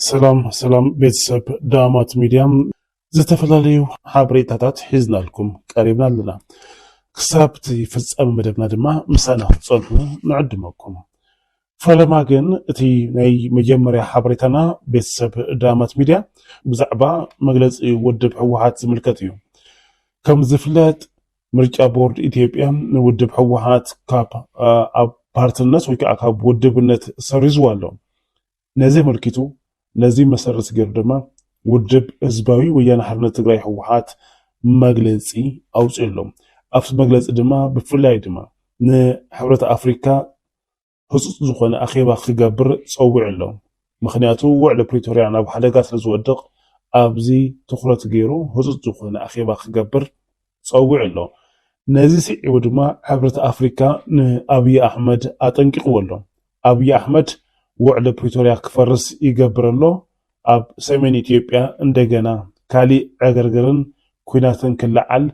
ሰላም ቤተሰብ ዳማት ሚዲያም ዝተፈላልዩ ሓበሬታታት ሒዝናልኩም ቀሪብና ኣለና ክሳብቲ ፍጻመ መደብና ድማ ምሳና ክጸንሑ ንዕድመኩም ፈለማ ግን እቲ ናይ መጀመርያ ሓበሬታና ቤተሰብ ዳማት ሚድያ ብዛዕባ መግለጺ ውድብ ህወሓት ዝምልከት እዩ ከም ዝፍለጥ ምርጫ ቦርድ ኢትዮጵያ ንውድብ ህወሓት ካብ ኣብ ፓርትነት ወይ ከዓ ካብ ውድብነት ሰሪዝዋ ኣሎ ነዚ መልኪቱ ነዚ መሰረት ገይሩ ድማ ውድብ ህዝባዊ ወያነ ሓርነት ትግራይ ህወሓት መግለጺ ኣውፅሎም ኣብቲ መግለጺ ድማ ብፍላይ ድማ ንሕብረት ኣፍሪካ ህጹጽ ዝኾነ ኣኼባ ክገብር ፀዊዕ ኣሎ ምክንያቱ ውዕለ ፕሪቶሪያ ናብ ሓደጋ ስለ ዝወድቕ ኣብዚ ትኩረት ገይሩ ህጹጽ ዝኾነ ኣኼባ ክገብር ፀዊዕ ኣሎ ነዚ ስዒቡ ድማ ሕብረት ኣፍሪካ ንኣብይ ኣሕመድ ኣጠንቂቕዎ ኣሎ ኣብይ ኣሕመድ ውዕለ ፕሪቶሪያ ክፈርስ ይገብረሎ ኣብ ሰሜን ኢትዮጵያ እንደገና ካሊእ ዕግርግርን ኩናትን ክለዓል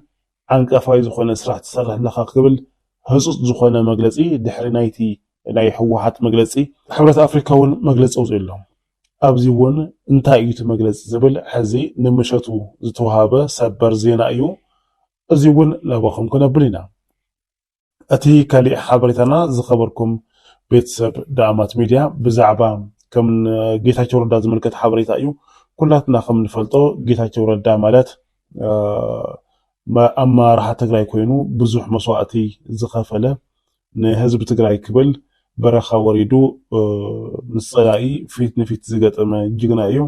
ዓንቀፋይ ዝኾነ ስራሕ ትሰርሕ ኣለካ ክብል ህጹጽ ዝኾነ መግለጺ ድሕሪ ናይቲ ናይ ህወሓት መግለጺ ሕብረት ኣፍሪካ እውን መግለጺ ኣውፅኡ ኣብዚ እውን እንታይ እዩ እቲ መግለጺ ዝብል ሕዚ ንምሸቱ ዝተዋሃበ ሰበር ዜና እዩ እዚ እውን ናባኹም ክነብል ኢና እቲ ካሊእ ሓበሬታና ዝኸበርኩም ቤተሰብ ዳኣማት ሚድያ ብዛዕባ ከም ጌታቸው ረዳ ዝምልከት ሓበሬታ እዩ ኩላትና ከም ንፈልጦ ጌታቸው ረዳ ማለት ኣመራርሓ ትግራይ ኮይኑ ብዙሕ መስዋዕቲ ዝኸፈለ ንህዝቢ ትግራይ ክብል በረኻ ወሪዱ ምስ ፀላኢ ፊት ንፊት ዝገጠመ ጅግና እዩ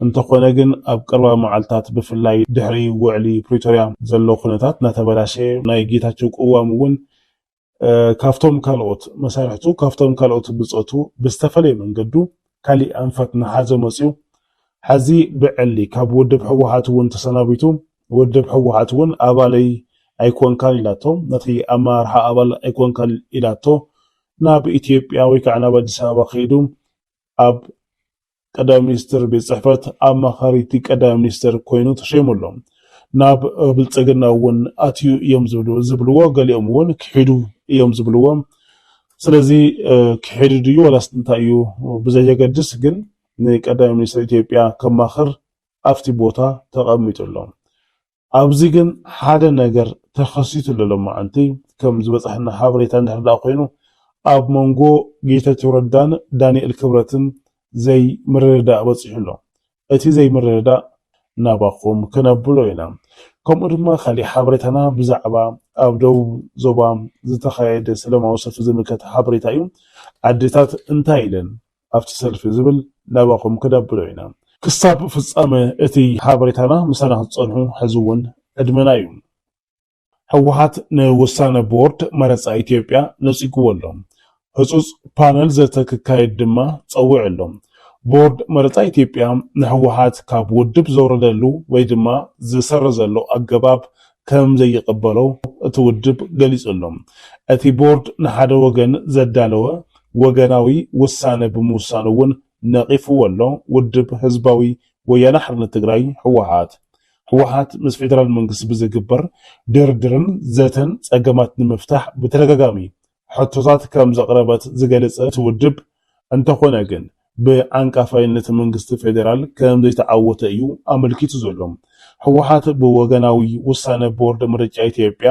እንተኾነ ግን ኣብ ቀረባ መዓልታት ብፍላይ ድሕሪ ውዕሊ ፕሪቶሪያ ዘሎ ኩነታት እናተበላሸ ናይ ጌታቸው ቅዋም እውን ካፍቶም ካልኦት መሳርሕቱ ካፍቶም ካልኦት ብፆቱ ብዝተፈለየ መንገዱ ካሊእ ኣንፈት ንሓዘ መፅዩ ሕዚ ብዕሊ ካብ ውድብ ህወሓት እውን ተሰናቢቱ ውድብ ህወሓት እውን ኣባለይ ኣይኮንካን ኢላቶ ነቲ ኣመራርሓ ኣባል ኣይኮንካን ኢላቶ ናብ ኢትዮጵያ ወይ ከዓ ናብ ኣዲስ ኣበባ ከይዱ ኣብ ቀዳማይ ሚኒስትር ቤት ጽሕፈት ኣማኻሪቲ ቀዳማይ ሚኒስትር ኮይኑ ተሸይሙሎ ናብ ብልጽግና እውን ኣትዩ እዮም ዝብልዎ ገሊኦም እውን ክሒዱ እዮም ዝብልዎ ስለዚ ክሒዱ ድዩ ወላስ እንታይ እዩ ብዘየገድስ ግን ንቀዳማይ ሚኒስትር ኢትዮጵያ ከማኽር ኣብቲ ቦታ ተቐሚጡሎ ኣብዚ ግን ሓደ ነገር ተኸሲቱ ዘሎ ማዓንቲ ከም ዝበፅሐና ሓበሬታ እንዳሕዳ ኮይኑ ኣብ መንጎ ጌታቸው ረዳን ዳንኤል ክብረትን ዘይ ምርድዳእ በፂሑሎ እቲ ዘይ ምርድዳእ ናባኹም ክነብሎ ኢና ከምኡ ድማ ካሊእ ሓበሬታና ብዛዕባ ኣብ ደቡብ ዞባ ዝተኻየደ ሰላማዊ ሰልፊ ዝምልከት ሓበሬታ እዩ ዓዲታት እንታይ ኢለን ኣብቲ ሰልፊ ዝብል ናባኹም ክነብሎ ኢና ክሳብ ፍጻመ እቲ ሓበሬታና ምሳና ክፀንሑ ሕዚ እውን ዕድመና እዩ ህወሓት ንውሳነ ቦርድ መረፃ ኢትዮጵያ ነፂግዎ ኣሎ ህጹጽ ፓነል ዘተክካየድ ድማ ፀዊዕ ኣሎ ቦርድ መረፃ ኢትዮጵያ ንህወሓት ካብ ውድብ ዘውረደሉ ወይ ድማ ዝሰረዘሎ ኣገባብ ከም ዘይቅበሎ እቲ ውድብ ገሊጹሎ እቲ ቦርድ ንሓደ ወገን ዘዳለወ ወገናዊ ውሳነ ብምውሳኑ እውን ነቂፍዎ ኣሎ ውድብ ህዝባዊ ወያነ ሓርነት ትግራይ ህወሓት ምስ ፌደራል መንግስቲ ብዝግበር ድርድርን ዘተን ፀገማት ንምፍታሕ ብተደጋጋሚ ሕቶታት ከም ዘቕረበት ዝገልጸ እቲ ውድብ እንተኾነ ግን ብዓንቃፋይነት መንግስቲ ፌደራል ከም ዘይተዓወተ እዩ ኣመልኪቱ ዘሎ ህወሓት ብወገናዊ ውሳነ ቦርድ ምርጫ ኢትዮጵያ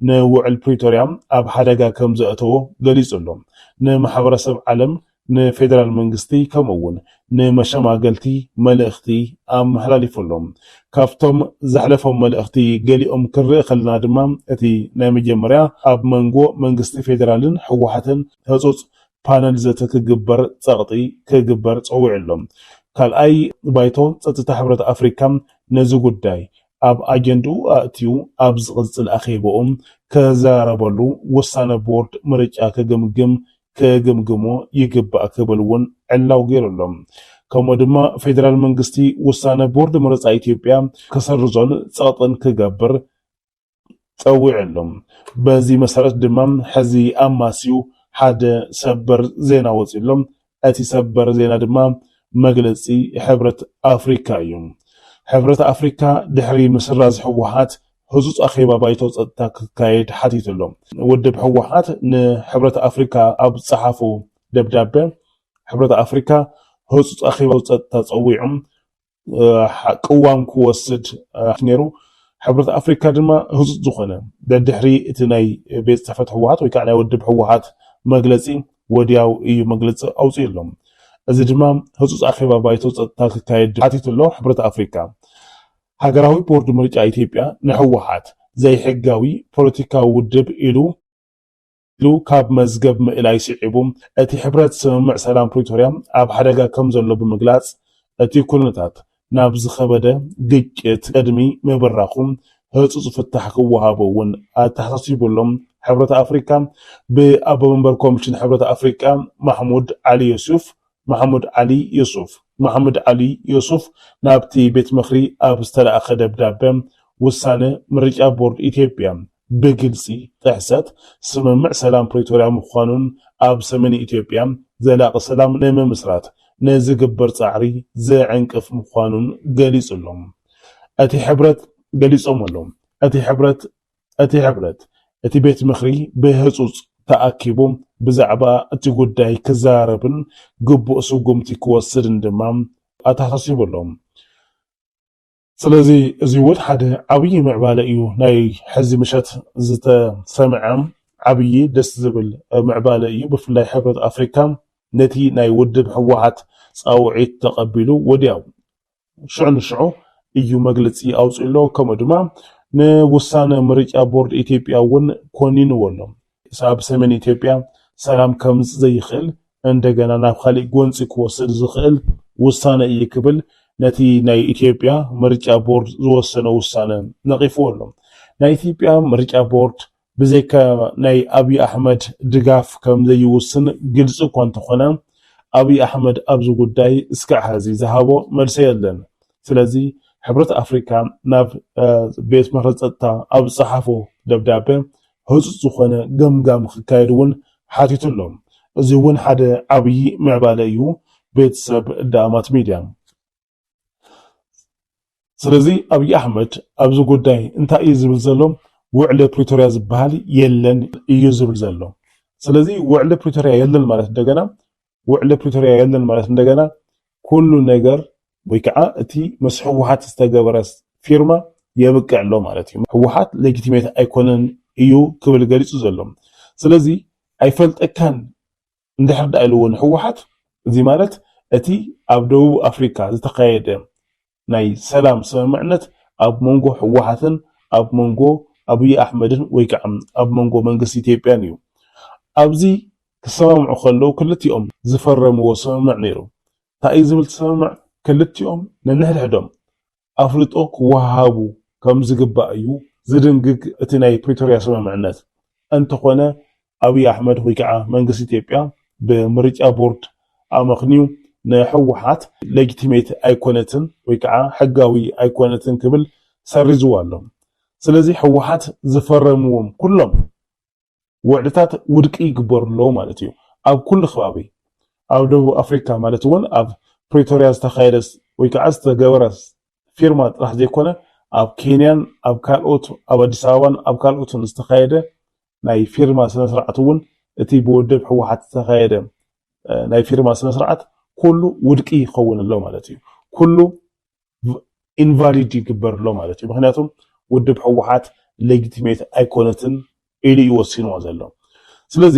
ንውዕል ፕሪቶሪያ ኣብ ሓደጋ ከም ዘእተዎ ገሊጹሎ ንማሕበረሰብ ዓለም ንፌደራል መንግስቲ ከምኡውን ንመሸማገልቲ መልእኽቲ ኣመሓላሊፉሎም ካብቶም ዘሕለፎም መልእኽቲ ገሊኦም ክርኢ ከለና ድማ እቲ ናይ መጀመርያ ኣብ መንጎ መንግስቲ ፌደራልን ህወሓትን ህጹጽ ፓነል ዘተክግበር ፀቕጢ ክግበር ፀዊዕሎም ካልኣይ ባይቶ ፀጥታ ሕብረት ኣፍሪካ ነዚ ጉዳይ ኣብ ኣጀንድኡ ኣእትዩ ኣብ ዝቕፅል ኣኼብኦም ከዘራረበሉ ውሳነ ቦርድ ምርጫ ክግምግሞ ይግባእ ክብል እውን ዕላው ገይሩሎም ከምኡ ድማ ፌደራል መንግስቲ ውሳነ ቦርድ ምርጫ ኢትዮጵያ ከሰርዞን ፀቕጥን ክገብር ፀዊዕሎም በዚ መሰረት ድማ ሕዚ ኣማስዩ ሓደ ሰበር ዜና ወፂሎም እቲ ሰበር ዜና ድማ መግለጺ ሕብረት ኣፍሪካ እዩ ሕብረት ኣፍሪካ ድሕሪ ምስራዝ ህወሓት ህጹጽ ኣኼባ ባይቶ ፀጥታ ክካየድ ሓቲቱሎ ውድብ ህወሓት ንሕብረት ኣፍሪካ ኣብ ፀሓፉ ደብዳቤ ሕብረት ኣፍሪካ ህጹጽ ኣኺባ ውፅአት ተጸዊዑም ቅዋም ክወስድ ነይሩ ሕብረት ኣፍሪካ ድማ ህጹጽ ዝኾነ ደድሕሪ እቲ ናይ ቤት ጽሕፈት ህወሓት ወይ ከዓ ናይ ውድብ ህወሓት መግለጺ ወዲያው እዩ መግለጺ ኣውፅኢሎም እዚ ድማ ህጹጽ ኣኺባ ባይቶ ጸጥታ ክካየድ ሓቲትሎ ሕብረት ኣፍሪካ ሃገራዊ ቦርድ ምርጫ ኢትዮጵያ ንህወሓት ዘይሕጋዊ ፖለቲካዊ ውድብ ኢሉ ካብ መዝገብ ምእላይ ስዒቡ እቲ ሕብረት ስምምዕ ሰላም ፕሪቶርያ ኣብ ሓደጋ ከም ዘሎ ብምግላጽ እቲ ኩነታት ናብ ዝኸበደ ግጭት ቅድሚ ምብራኹ ህጹጽ ፍታሕ ክወሃቦ እውን ኣተሓሳሲቡሎም ሕብረት ኣፍሪካ ብኣቦ መንበር ኮሚሽን ሕብረት ኣፍሪካ ማሕሙድ ዓሊ ዩሱፍ ናብቲ ቤት ምኽሪ ኣብ ዝተለኣኸ ደብዳቤ ውሳነ ምርጫ ቦርድ ኢትዮጵያ ብግልጺ ጥሕሰት ስምምዕ ሰላም ፕሪቶርያ ምዃኑን ኣብ ሰሜን ኢትዮጵያ ዘላቒ ሰላም ንምምስራት ንዝግበር ጻዕሪ ዘዕንቅፍ ምዃኑን ገሊጹሎም እቲ ሕብረት እቲ ቤት ምኽሪ ብህጹጽ ተኣኪቡ ብዛዕባ እቲ ጉዳይ ክዛረብን ግቡእ ስጉምቲ ክወስድን ድማ ኣተሓሳሲቡሎም ስለዚ እዚ እውን ሓደ ዓብይ ምዕባለ እዩ ናይ ሕዚ ምሸት ዝተሰምዐ ዓብይ ደስ ዝብል ምዕባለ እዩ ብፍላይ ሕብረት ኣፍሪካ ነቲ ናይ ውድብ ህወሓት ጻውዒት ተቐቢሉ ወዲያው ሽዑ እዩ መግለጺ ኣውፅኢሎ ከምኡ ድማ ንውሳነ ምርጫ ቦርድ ኢትዮጵያ እውን ኮኒንዎሎ ኣብ ሰሜን ኢትዮጵያ ሰላም ከምፅ ዘይኽእል እንደገና ናብ ካሊእ ጎንፂ ክወስድ ዝኽእል ውሳነ እዩ ክብል ነቲ ናይ ኢትዮጵያ ምርጫ ቦርድ ዝወሰነ ውሳነ ነቒፍዎሎ ናይ ኢትዮጵያ ምርጫ ቦርድ ብዘይካ ናይ አብይ አሕመድ ድጋፍ ከም ዘይውስን ግልጽ እኳ እንተኾነ አብይ አሕመድ ኣብዚ ጉዳይ እስካዕ ሕዚ ዝሃቦ መልሲ የለን ስለዚ ሕብረት ኣፍሪካ ናብ ቤት ምኽሪ ጸጥታ ኣብ ጽሓፎ ደብዳቤ ህጹጽ ዝኾነ ገምጋም ክካየድ እውን ሓቲቱሎም እዚ እውን ሓደ ዓብይ ምዕባለ እዩ ቤተሰብ ዳኣማት ሚድያ ስለዚ አብይ አሕመድ ኣብዚ ጉዳይ እንታይ እዩ ዝብል ዘሎ ውዕለ ፕሪቶሪያ ዝበሃል የለን እዩ ዝብል ዘሎ ስለዚ ውዕለ ፕሪቶሪያ የለን ማለት እንደገና ኩሉ ነገር ወይ ከዓ እቲ ምስ ህወሓት ዝተገበረ ፊርማ የብቅዕ ኣሎ ማለት እዩ ህወሓት ሌጂቲሜት ኣይኮነን እዩ ክብል ገሊጹ ዘሎ ስለዚ ኣይፈልጠካን እንድሕር ዳ ኢሉውን ህወሓት እዚ ማለት እቲ ኣብ ደቡብ ኣፍሪካ ዝተካየደ ናይ ሰላም ስምምዕነት ኣብ መንጎ ህወሓትን ኣብ መንጎ አብይ አሕመድን ወይ ከዓ ኣብ መንጎ መንግስቲ ኢትዮጵያን እዩ ኣብዚ ክሰማምዑ ከለው ክልቲኦም ዝፈረምዎ ስምምዕ ነይሩ እንታይ ዝብል ስምምዕ ክልቲኦም ነንሕድሕዶም ኣፍልጦ ክወሃቡ ከም ዝግባእ እዩ ዝድንግግ እቲ ናይ ፕሪቶሪያ ስምምዕነት እንተኾነ አብይ አሕመድ ወይ ከዓ መንግስቲ ኢትዮጵያ ብምርጫ ቦርድ ኣመኽንዩ ንህወሓት ሌጂቲሜት ኣይኮነትን ወይ ከዓ ሕጋዊ ኣይኮነትን ክብል ሰሪዝዎ ኣሎ ስለዚ ህወሓት ዝፈረምዎም ኩሎም ውዕልታት ውድቂ ይግበርሎ ማለት እዩ ኣብ ኩሉ ከባቢ ኣብ ደቡብ ኣፍሪካ ማለት እውን ኣብ ፕሪቶሪያ ዝተካየደ ወይ ከዓ ዝተገበረ ፊርማ ጥራሕ ዘይኮነ ኣብ ኬንያን ኣብ ካልኦት ኣብ አዲስ አበባን ኣብ ካልኦትን ዝተካየደ ናይ ፊርማ ስነ ስርዓት እውን እቲ ብውድብ ህወሓት ዝተካየደ ናይ ፊርማ ስነ ስርዓት ኩሉ ውድቂ ይኸውን ኣሎ ማለት እዩ ኩሉ ኢንቫሊድ ይግበርሎ ማለት እዩ ምክንያቱም ውድብ ህወሓት ሌጂቲሜት ኣይኮነትን ኢሉ ይወሲንዎ ዘሎ ስለዚ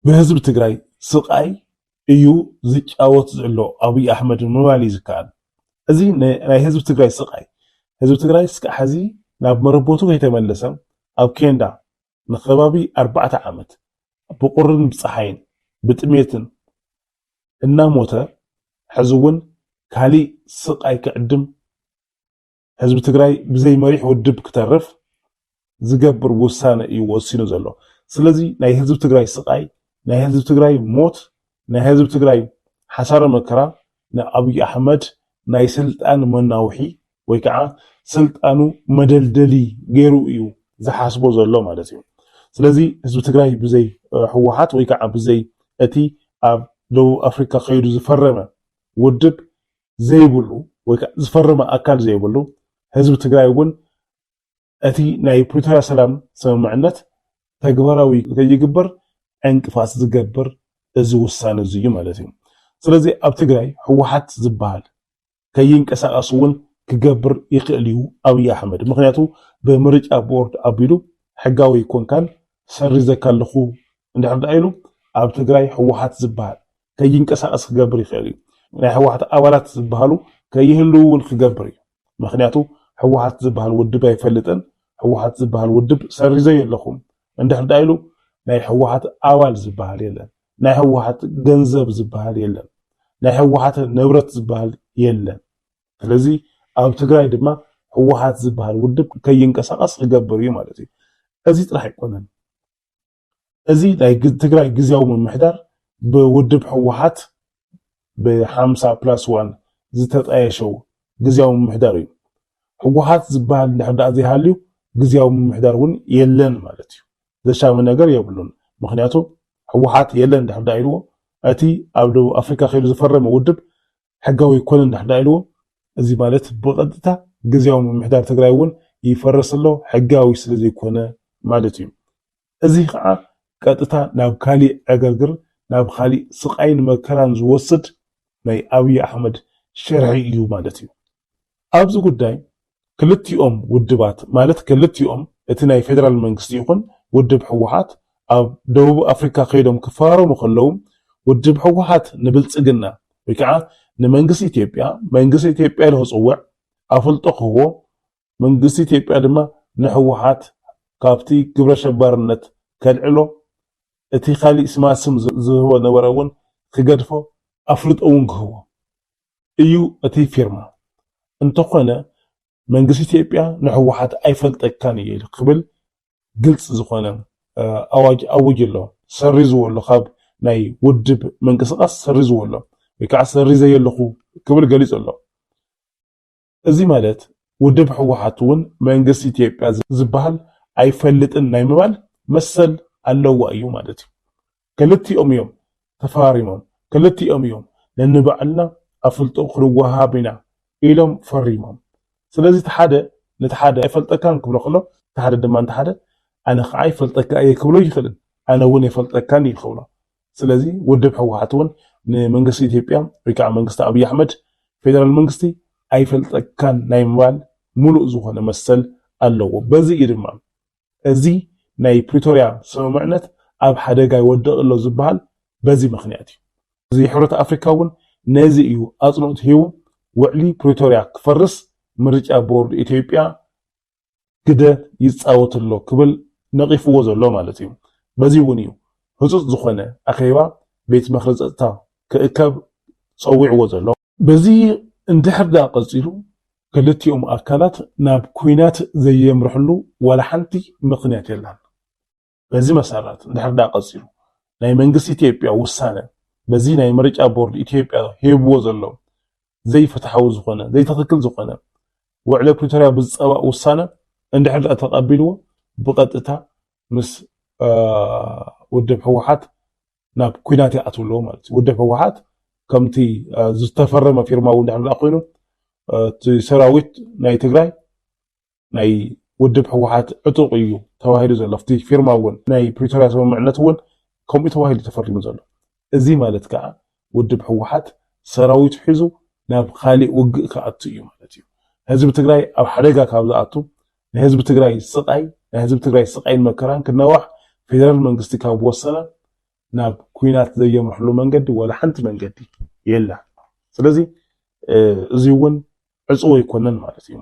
ብህዝቢ ትግራይ ስቃይ እዩ ዝጫወት ዘሎ አብይ አሕመድ ምባል ዝከኣል እዚ ናይ ህዝቢ ትግራይ ስቃይ ህዝቢ ትግራይ እስካዕ ሕዚ ናብ መረቦቱ ከይተመለሰ ኣብ ኬንዳ ንኸባቢ 4 ዓመት ብቁርን ብፀሓይን ብጥሜትን እናሞተ ሕዚ እውን ካሊእ ስቃይ ክዕድም ህዝቢ ትግራይ ብዘይ መሪሕ ውድብ ክተርፍ ዝገብር ውሳነ እዩ ወሲኑ ዘሎ ስለዚ ናይ ህዝቢ ትግራይ ስቃይ ናይ ህዝቢ ትግራይ ሞት ናይ ህዝቢ ትግራይ ሓሳረ መከራ ንአብይ አሕመድ ናይ ስልጣን መናውሒ ወይ ከዓ ስልጣኑ መደልደሊ ገይሩ እዩ ዝሓስቦ ዘሎ ማለት እዩ ስለዚ ህዝቢ ትግራይ ብዘይ ህወሓት ወይ ከዓ ብዘይ እቲ ኣብ ደቡብ ኣፍሪካ ከይዱ ዝፈረመ ውድብ ዘይብሉ ወይ ከዓ ዝፈረመ ኣካል ዘይብሉ ህዝቢ ትግራይ እውን እቲ ናይ ፕሪቶሪያ ሰላም ስምምዕነት ተግባራዊ ከይግበር ዕንቅፋት ዝገብር እዚ ውሳነ እዚ ማለት እዩ ስለዚህ ኣብ ትግራይ ሕወሓት ዝበሃል ከይንቀሳቀስ እውን ክገብር ይኽእል እዩ ኣብይ ኣሕመድ ምክንያቱ ብምርጫ ቦርድ ኣቢሉ ሕጋዊ ይኮንካን ሰሪዘካ ኣለኹ እንድሕር ኢሉ ኣብ ትግራይ ሕወሓት ዝበሃል ከይንቀሳቀስ ክገብር ይኽእል እዩ ናይ ሕወሓት ኣባላት ዝበሃሉ ከይህልው እውን ክገብር እዩ ምክንያቱ ሕወሓት ዝበሃል ውድብ ኣይፈልጥን ሕወሓት ዝበሃል ውድብ ሰሪዘይ ኣለኹም እንድሕር ኢሉ ናይ ሕወሓት ኣባል ዝበሃል የለን ናይ ሕወሓት ገንዘብ ዝበሃል የለን ናይ ሕወሓት ንብረት ዝበሃል የለን ስለዚ ኣብ ትግራይ ድማ ሕወሓት ዝበሃል ውድብ ከይንቀሳቀስ ክገብር እዩ ማለት እዩ እዚ ጥራሕ ኣይኮነን እዚ ናይ ትግራይ ግዝያዊ ምምሕዳር ብውድብ ሕወሓት ብ50+1 ዝተጣየሸው ግዝያዊ ምምሕዳር እዩ ሕወሓት ዝበሃል እንድሕር ዘይሃልዩ ግዝያዊ ምምሕዳር እውን የለን ማለት እዩ ዘሻሚ ነገር የብሉን ምክንያቱ ሕወሓት የለን እንድሕር ኢልዎ እቲ ኣብ ደቡብ ኣፍሪካ ከይዱ ዝፈረመ ውድብ ሕጋዊ ይኮነ እንድሕር ኢልዎ እዚ ማለት ብቐጥታ ግዝያዊ ምምሕዳር ትግራይ እውን ይፈርስ ኣሎ ሕጋዊ ስለ ዘይኮነ ማለት እዩ እዚ ከዓ ቀጥታ ናብ ካሊእ ዕግርግር ናብ ካሊእ ስቃይን መከራን ዝወስድ ናይ ኣብይ ኣሕመድ ሽርሒ እዩ ማለት እዩ ኣብዚ ጉዳይ ክልቲኦም ውድባት ማለት ክልቲኦም እቲ ናይ ፌደራል መንግስቲ ይኹን ውድብ ሕወሓት ኣብ ደቡብ ኣፍሪካ ከይዶም ክፈራረሙ ከለዉ ውድብ ሕወሓት ንብልፅግና ወይ ከዓ ንመንግስቲ ኢትዮጵያ ንክፅውዕ ኣፍልጦ ክህቦ መንግስቲ ኢትዮጵያ ድማ ንሕወሓት ካብቲ ግብረ ሸባርነት ከልዕሎ እቲ ካሊእ ስማስም ዝህቦ ነበረ እውን ክገድፎ ኣፍልጦ እውን ክህቦ እዩ እቲ ፊርማ እንተኾነ መንግስቲ ኢትዮጵያ ንሕወሓት ኣይፈልጠካን እየ ክብል ግልጽ ዝኾነ ኣዋጅ ኣውጅ ኣሎ ሰሪዝዎ ኣሎ ካብ ናይ ውድብ መንቀሳቐስ ሰሪዝዎ ኣሎ ወይ ከዓ ሰሪዘየ ኣለኹ ክብል ገሊጹ ኣሎ እዚ ማለት ውድብ ሕወሓት እውን መንግስቲ ኢትዮጵያ ዝበሃል ኣይፈልጥን ናይ ምባል መሰል ኣለዎ እዩ ማለት እዩ ክልቲኦም እዮም ተፈራሪሞም ክልቲኦም እዮም ነንባዕልና ኣፍልጦ ክንወሃብ ኢና ኢሎም ፈሪሞም ስለዚ ተሓደ ነቲ ሓደ ኣይፈልጠካን ክብሎ ከሎ ተሓደ ድማ እንተሓደ ኣነ ከዓ ኣይፈልጠካ እየ ክብሎ ይኽእልን ኣነ እውን የፈልጠካን ይኽብሎ ስለዚ ውድብ ሕወሓት እውን ንመንግስቲ ኢትዮጵያ ወይ ከዓ መንግስቲ ኣብይ ኣሕመድ ፌደራል መንግስቲ ኣይፈልጠካን ናይ ምባል ሙሉእ ዝኾነ መሰል ኣለዎ በዚ እዩ ድማ እዚ ናይ ፕሪቶሪያ ስምምዕነት ኣብ ሓደጋ ይወድቕ ኣሎ ዝበሃል በዚ ምክንያት እዩ እዚ ሕብረት ኣፍሪካ እውን ነዚ እዩ ኣፅንኦት ሂቡ ውዕሊ ፕሪቶሪያ ክፈርስ ምርጫ ቦርድ ኢትዮጵያ ግደ ይፃወት ኣሎ ክብል ነቂፍዎ ዘሎ ማለት እዩ በዚ እውን እዩ ህፁፅ ዝኾነ ኣኼባ ቤት ምክሪ ፀጥታ ክእከብ ፀዊዕዎ ዘሎ በዚ እንድሕር ዳ ቀፂሉ ክልቲኦም ኣካላት ናብ ኩናት ዘየምርሕሉ ወላ ሓንቲ ምክንያት የለን በዚ መሰረት እንድሕር ዳ ቀፂሉ ናይ መንግስቲ ኢትዮጵያ ውሳነ በዚ ናይ ምርጫ ቦርድ ኢትዮጵያ ሂብዎ ዘሎ ዘይፍትሓዊ ዝኾነ ዘይትክክል ዝኾነ ውዕሊ ፕሪቶሪያ ብዝፀባእ ውሳነ እንድሕር ዳ ተቐቢልዎ ብቐጥታ ምስ ውድብ ሕወሓት ናብ ኩናት ይኣትውሎ ማለት እዩ ውድብ ሕወሓት ከምቲ ዝተፈረመ ፊርማ እውን እንድሕር ዳ ኮይኑ እቲ ሰራዊት ናይ ትግራይ ናይ ውድብ ሕወሓት ዕጡቕ እዩ ተባሂሉ ዘሎ ኣብቲ ፊርማ እውን ናይ ፕሪቶሪያ ስምምዕነት እውን ከምኡ ተባሂሉ ተፈሪሙ ዘሎ እዚ ማለት ከዓ ውድብ ሕወሓት ሰራዊት ሒዙ ናብ ካሊእ ውግእ ክኣቱ እዩ ማለት እዩ ህዝቢ ትግራይ ኣብ ሓደጋ ካብ ዝኣቱ ንህዝቢ ትግራይ ስቃይን መከራን ክነዋሕ ፌደራል መንግስቲ ካብ ወሰነ ናብ ኩናት ዘየምርሕሉ መንገዲ ወላ ሓንቲ መንገዲ የላ ስለዚ እዚ እውን ዕፅው ይኮነን ማለት እዩ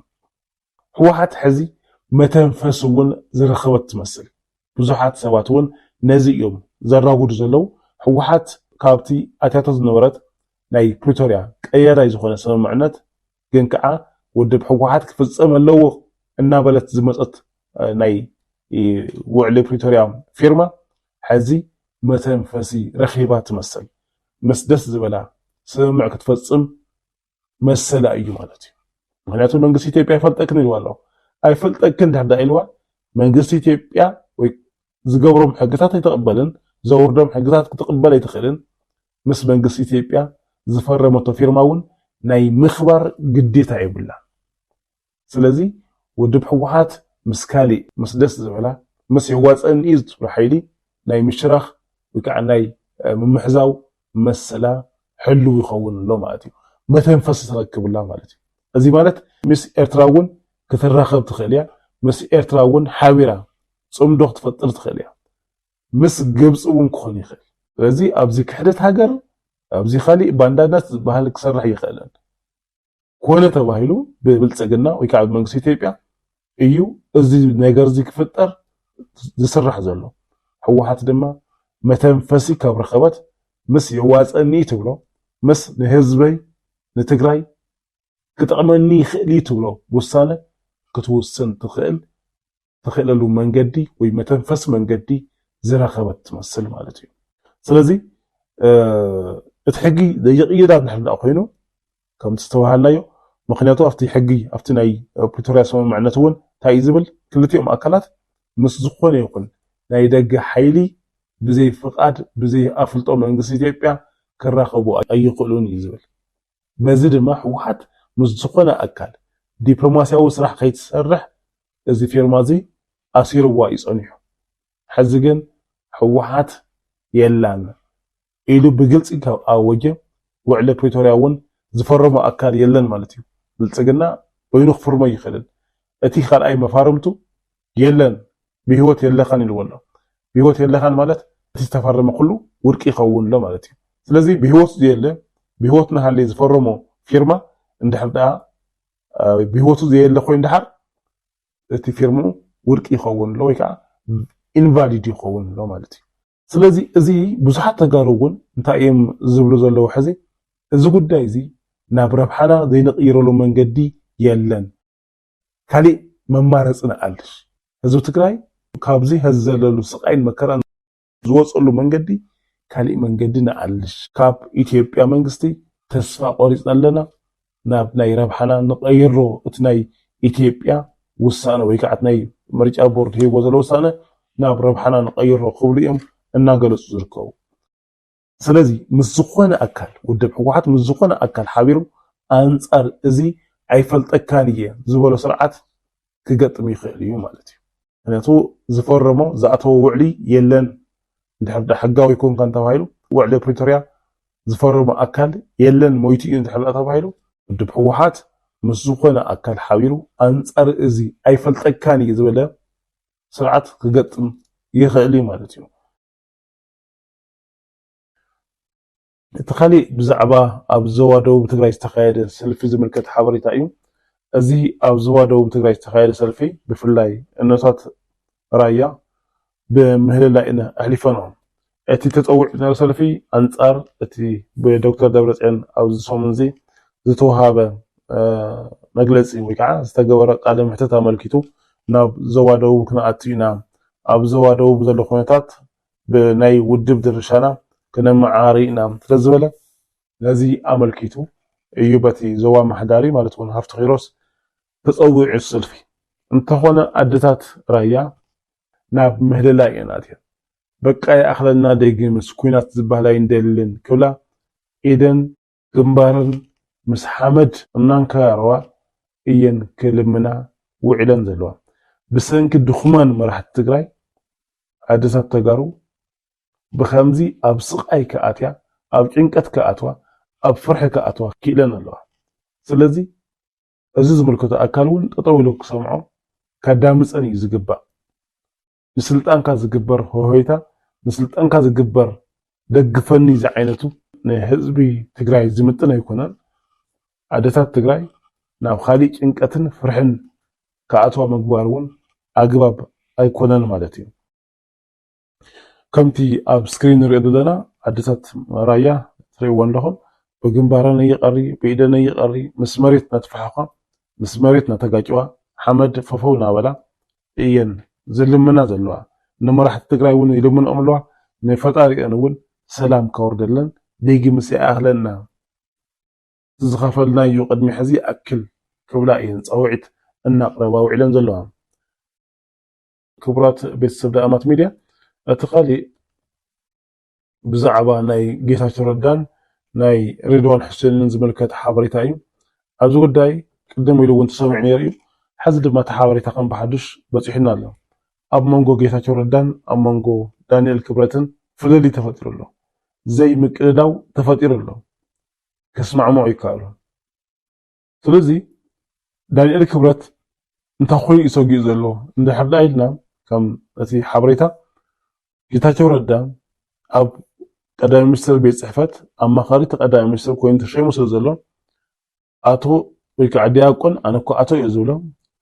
ሕወሓት ሕዚ መተንፈስ እውን ዝረኸበት ትመስል ብዙሓት ሰባት እውን ነዚ እዮም ዘራጉዱ ዘለው ሕወሓት ካብቲ ኣትያቶ ዝነበረት ናይ ፕሪቶሪያ ቀያዳይ ዝኾነ ስምምዕነት ግን ከዓ ውድብ ሕወሓት ክፍፀም ኣለዎ እናበለት ዝመፀት ናይ ውዕሊ ፕሪቶሪያ ፊርማ ሕዚ መተንፈሲ ረኺባ ትመስል ምስ ደስ ዝበላ ስምምዕ ክትፈፅም መሰላ እዩ ማለት እዩ ምክንያቱ መንግስቲ ኢትዮጵያ ኣይፈልጠክን ኢልዋ ኣሎ ኣይፈልጠክን እንድሕር ዳ ኢልዋ መንግስቲ ኢትዮጵያ ወይ ዝገብሮም ሕግታት ኣይተቐበልን ዘውርዶም ሕግታት ክትቕበል ኣይትኽእልን ምስ መንግስቲ ኢትዮጵያ ዝፈረመቶ ፊርማ እውን ናይ ምኽባር ግዴታ ይብላ ስለዚ ውድብ ሕወሓት ምስ ካሊእ ምስ ደስ ዝበላ ምስ ይዋፀኒ እዩ ዝትብሎ ሓይሊ ናይ ምሽራኽ ወይ ከዓ ናይ ምምሕዛው መሰላ ሕልው ይኸውን ኣሎ ማለት እዩ መተንፈስ ተረክብላ ማለት እዩ እዚ ማለት ምስ ኤርትራ እውን ክትራኸብ ትኽእል እያ ምስ ኤርትራ እውን ሓቢራ ጽምዶ ክትፈጥር ትኽእል እያ ምስ ግብጽ እውን ክኾን ይኽእል ስለዚ ኣብዚ ክሕደት ሃገር ኣብዚ ኻሊእ ባንዳነት ዝበሃል ክሰርሕ ይኽእልን ኮነ ተባሂሉ ብብልጽግና ወይ ከዓ ብመንግስቲ ኢትዮጵያ እዩ እዚ ነገር እዚ ክፍጠር ዝስራሕ ዘሎ ህወሓት ድማ መተንፈሲ ካብ ረኸበት ምስ የዋፀኒ ትብሎ ምስ ንህዝበይ ንትግራይ ክጠቕመኒ ይኽእል ትብሎ ውሳነ ክትውስን ትኽእለሉ መንገዲ ወይ መተንፈስ መንገዲ ዝረኸበት ትመስል ማለት እዩ ስለዚ እቲ ሕጊ ዘይቕይዳ እንድሕር ኮይኑ ከምቲ ዝተባሃልናዮ ምክንያቱ ኣብቲ ሕጊ ኣብቲ ናይ ፕሪቶሪያ ስምምዕነት እውን እንታይ ዝብል ክልቲኦም ኣካላት ምስ ዝኾነ ይኹን ናይ ደገ ሓይሊ ብዘይ ፍቃድ ብዘይ ኣፍልጦ መንግስቲ ኢትዮጵያ ክራኸቡ ኣይኽእሉን እዩ ዝብል በዚ ድማ ህወሓት ምስ ዝኾነ ኣካል ዲፕሎማስያዊ ስራሕ ከይትሰርሕ እዚ ፊርማ እዚ ኣሲርዋ ይጸኒሑ ሕዚ ግን ህወሓት የላን ኢሉ ብግልጽ ካብ ኣወጀ ውዕለ ፕሪቶሪያ እውን ዝፈረመ ኣካል የለን ማለት እዩ ብልጽግና ኮይኑ ክፍርሞ ይኽእልን እቲ ካልኣይ መፋርምቱ የለን ብህይወት የለኻን ኢልዎ ኣሎ ብህይወት የለኻን ማለት እቲ ዝተፈረመ ኩሉ ውድቂ ይኸውን ኣሎ ማለት እዩ ስለዚ ብህይወት ዘየለ ብህይወት ንሃለይ ዝፈረሞ ፊርማ እንድሕር ደኣ ብህይወቱ ዘየለ ኮይኑ ድሓር እቲ ፊርሙ ውድቂ ይኸውን ኣሎ ወይ ከዓ ኢንቫሊድ ይኸውን ኣሎ ማለት እዩ ስለዚ እዚ ብዙሓት ተጋሩ እውን እንታይ እዮም ዝብሉ ዘለዉ ሕዚ እዚ ጉዳይ እዚ ናብ ረብሓና ዘይንቕይረሉ መንገዲ የለን ካሊእ መማረፂ ንኣልሽ ህዝቢ ትግራይ ካብዚ ሕዚ ዘለሉ ስቃይን መከራን ዝወፀሉ መንገዲ ካሊእ መንገዲ ንኣልሽ ካብ ኢትዮጵያ መንግስቲ ተስፋ ቆሪፅና ኣለና ናብ ናይ ረብሓና ንቐይሮ እቲ ናይ ኢትዮጵያ ውሳነ ወይ ከዓ ናይ ምርጫ ቦርድ ሂቦ ዘሎ ውሳነ ናብ ረብሓና ንቐይሮ ክብሉ እዮም እናገለጹ ዝርከቡ ስለዚ ምስ ዝኾነ ኣካል ውድብ ህወሓት ምስ ዝኾነ ኣካል ሓቢሩ ኣንጻር እዚ ኣይፈልጠካን እየ ዝበሎ ስርዓት ክገጥም ይኽእል እዩ ማለት እዩ ምክንያቱ ዝፈረሞ ዝኣተወ ውዕሊ የለን እንድሕር ሕጋዊ ኮንካ ተባሂሉ ውዕሊ ፕሪቶሪያ ዝፈረሞ ኣካል የለን ሞይቱ እዩ እንድሕር ተባሂሉ ውድብ ህወሓት ምስ ዝኾነ ኣካል ሓቢሩ ኣንጻር እዚ ኣይፈልጠካን እየ ዝበለ ስርዓት ክገጥም ይኽእል እዩ ማለት እዩ እቲ ካሊእ ብዛዕባ ኣብ ዞባ ደቡብ ትግራይ ዝተኻየደ ሰልፊ ዝምልከት ሓበሬታ እዩ እዚ ኣብ ዞባ ደቡብ ትግራይ ዝተኻየደ ሰልፊ ብፍላይ እኖታት ራያ ብምህልላይ ኣሕሊፈኖም እቲ ተፀውዒ ዝነበረ ሰልፊ ኣንጻር እቲ ብዶክተር ደብረጽዮን ኣብ ሰሙን እዚ ዝተወሃበ መግለፂ ወይ ከዓ ዝተገበረ ቃለ ምሕተት ኣመልኪቱ ናብ ዞባ ደቡብ ክንኣቱ ኢና ኣብ ዞባ ደቡብ ዘሎ ኩነታት ብናይ ውድብ ድርሻና كنمعاري نعم تلزبله لذي عمل كيتو ايوبتي زوا محداري مالتون هفت خيروس تصوع السلفي انت هنا عدتات رايا ناب مهللا يناتيا بقى اخلنا ديغي مسكينات زبالاي ندلن كلا ايدن جنبارن مس حمد نانكاروا اين كلمنا وعلن زلوا بسنك دخمان مرحت تግራይ عدتات تغارو بخمزي أب سقاي كأتيا أب عنكت كأتوا أب فرح كأتوا كيلن الله سلزي عزيز ملكته أكلون تطولوا كسمعوا كدامس أني زجبا نسلطان كزجبر هويتا نسلطان كزجبر دقفني زعينته نهزبي تجراي زمتنا يكونن عادات تجراي ناو خالي عنكتن فرحن كأتوا مقبارون أجباب أيكونن مالتي كمتي أب سكرين رياضنا عدتات رايا تريوان لهم بجنبارنا يقري بيدنا يقري مسمرتنا تفحقا مسمرتنا تجاجوا حمد ففونا ولا إين زلمنا زلوا نما راح تقرأ ون يلمن أملوا نفتاري أنون سلام كوردلن ديجي مسي أهلنا تزخفلنا يقدم حزي أكل كبلائين صوعت النقرة وعلن زلوا كبرات بيتسبدا أمات ميديا أتخالي بزعبا ناي جيتاش ردان ناي رضوان حسين زملكات حابريتاي أزو قداي قدموا يلو تسمعني ريو حزد ما تحابريتا كان بحدش بصحنا له أب مانجو جيتاش ردان أب مانجو دانيال كبرتن فللي تفطر له زي مكداو تفطر له كسمعمو يكالو سلازي دانيال كبرت انت خوي يسوقي زلو እንደ حدا إلنا كم أتي حبريتا ጌታቸው ረዳ ኣብ ቀዳማይ ሚኒስትር ቤት ጽሕፈት ኣማኻሪ ቀዳማይ ሚኒስትር ኮይኑ ተሸይሙ ስለ ዘሎ ኣቶ ወይ ከዓ ዲያቆን ኣነ እኮ ኣቶ እዩ ዝብሎ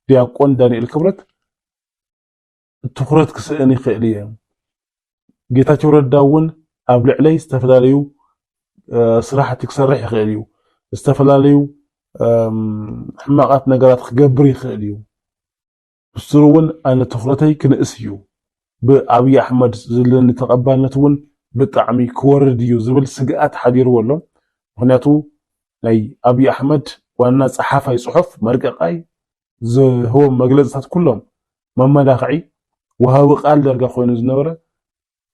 ዲያቆን ዳንኤል ክብረት ትኩረት ክስእን ይኽእል እየ ጌታቸው ረዳ እውን ኣብ ልዕለይ ዝተፈላለዩ ስራሕቲ ክሰርሕ ይኽእል እዩ ዝተፈላለዩ ሕማቃት ነገራት ክገብር ይኽእል እዩ ብስሩ እውን ኣነ ትኩረተይ ክንእስ እዩ ብኣብይ ኣሕመድ ዘለኒ ተቐባልነት እውን ብጣዕሚ ክወርድ እዩ ዝብል ስግኣት ሓዲርዎ ኣሎ ምክንያቱ ናይ ኣብይ ኣሕመድ ዋና ፀሓፋይ ጽሑፍ መርቀቃይ ዝህቦም መግለጽታት ኩሎም መመላኽዒ ወሃቢ ቃል ደርጋ ኮይኑ ዝነበረ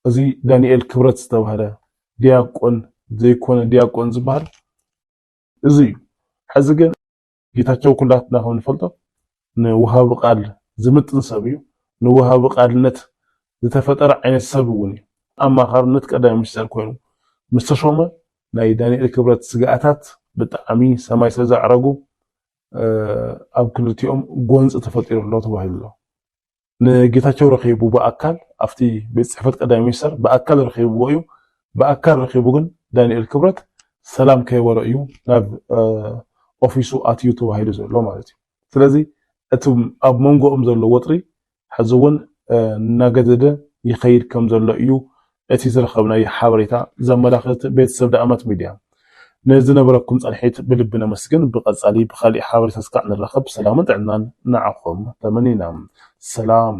እዚ ዳንኤል ክብረት ዝተባሃለ ዲያቆን ዘይኮነ ዲያቆን ዝበሃል እዚ ሕዚ ግን ጌታቸው ኩላትና ከም ንፈልጦ ንወሃቢ ቃል ዝምጥን ሰብ እዩ ንወሃቢ ቃልነት ዝተፈጠረ ዓይነት ሰብ እውን እዩ ኣማኻርነት ቀዳማይ ሚኒስትር ኮይኑ ምስ ተሾመ ናይ ዳንኤል ክብረት ስግኣታት ብጣዕሚ ሰማይ ስለዘዕረጉ ኣብ ክልቲኦም ጎንፂ ተፈጢሩ ኣሎ ተባሂሉ ኣሎ ንጌታቸው ረኺቡ ብኣካል ኣብቲ ቤት ጽሕፈት ቀዳማይ ሚኒስትር ብኣካል ረኺብዎ እዩ ብኣካል ረኺቡ ግን ዳንኤል ክብረት ሰላም ከይበሎ እዩ ናብ ኦፊሱ ኣትዩ ተባሂሉ ዘሎ ማለት እዩ ስለዚ እቲ ኣብ መንጎኦም ዘሎ ወጥሪ ሕዚ እውን እናገደደ ይኸይድ ከም ዘሎ እዩ እቲ ዝረኸብናዮ ሓበሬታ ዘመላኽት ቤተሰብ ዳኣማት ሚድያ ንዝነበረኩም ጸኒሒት ብልቢ ነመስግን ብቐጻሊ ብኻሊእ ሓበሬታ እስካዕ ንራኸብ ሰላምን ጥዕናን ንዓኹም ተመኒና ሰላም